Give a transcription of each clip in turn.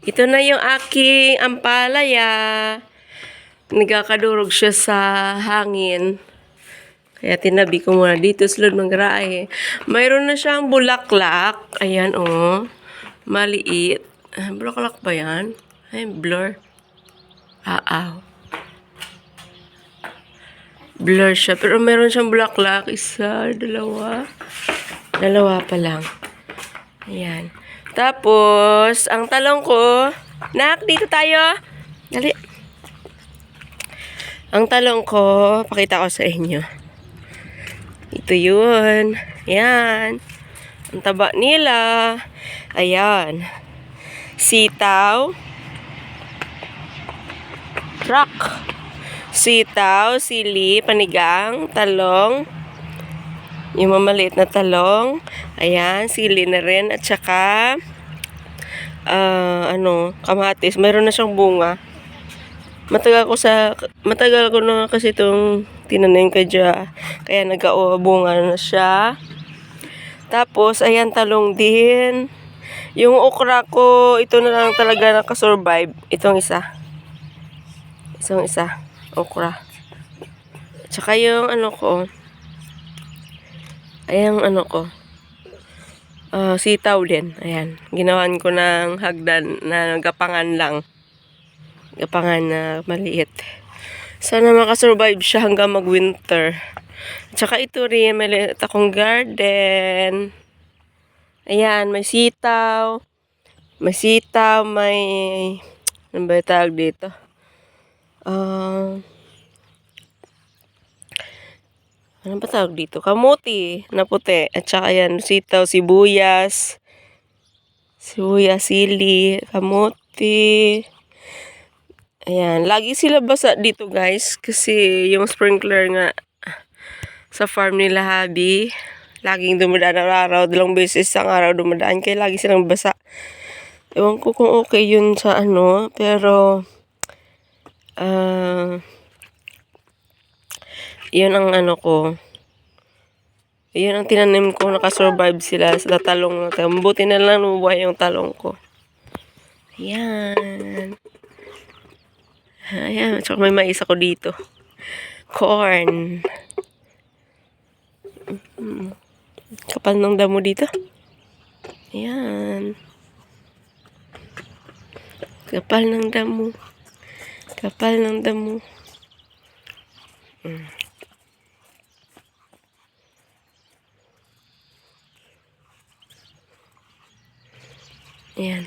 Ito na yung aking ampalaya. Nagkakadurog siya sa hangin. Kaya tinabi ko muna dito sa loob ng garahe. Mayroon na siyang bulaklak. Ayan, oh. Maliit. Bulaklak ba yan? Ay, blur. Blur siya. Pero meron siyang bulaklak. Isa, dalawa. Dalawa pa lang. Ayan. Tapos, ang talong ko. Nak, dito tayo. Dali. Ang talong ko, pakita ko sa inyo. Ito yun. Ayan. Ang taba nila. Ayan. Sitaw. Rock. Sitaw, sili, panigang, talong. Yung mamaliit na talong. Ayan, sili na rin. At saka, kamatis. Mayroon na siyang bunga. Matagal ko na kasi itong tinanim kadya. Kaya bunga na siya. Tapos, ayan, talong din. Yung okra ko, ito na lang talaga nakasurvive. Itong isa. Isang isa. Okra. At saka yung sitaw din. Ayan. Ginawan ko ng hagdan na gapangan lang. Gapangan na maliit. Sana makasurvive siya hanggang mag-winter. At saka ito rin, may maliit akong garden. Ayan, may sitaw. May sitaw, ano ba yung tawag dito? Ano ba tawag dito? Kamuti na puti. At saka yan, sitaw, sibuyas. Sibuyas, sili, kamuti. Ayan. Lagi sila basa dito, guys. Kasi yung sprinkler nga sa farm nila, habi. Laging dumadaan araw. 2 beses ang araw dumadaan. Kaya lagi silang basa. Ewan ko kung okay yun sa pero yun ang yun ang tinanim ko, nakasurvive sila sa talong. Buti na lang nabubuhay yung talong ko. Ayan. Ayan, tsaka may mais ako dito. Corn. Kapal ng damo dito. Ayan. Kapal ng damo. Kapal ng damo. Ayan.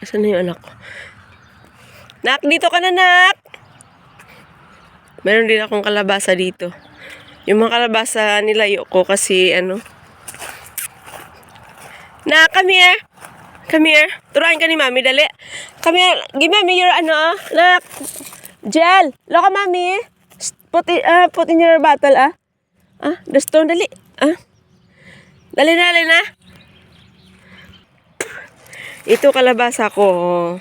Asan na yung anak ko? Nak, dito ka na, nak! Meron din akong kalabasa dito. Yung mga kalabasa nilayo ko kasi Nak, come here! Come here. Turuan ka ni mami, dali. Come here. Give mami your nak. Gel. Loka mami. Put in your bottle, the stone, dali. Dali na. Ito kalabasa ko.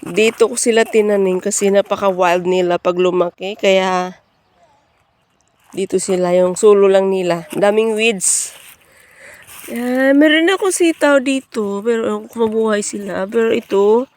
Dito ko sila tinanim kasi napaka-wild nila pag lumaki. Kaya dito sila, yung sulo lang nila. Daming weeds. Meron ako sitaw dito. Pero kung mabuhay sila. Pero ito,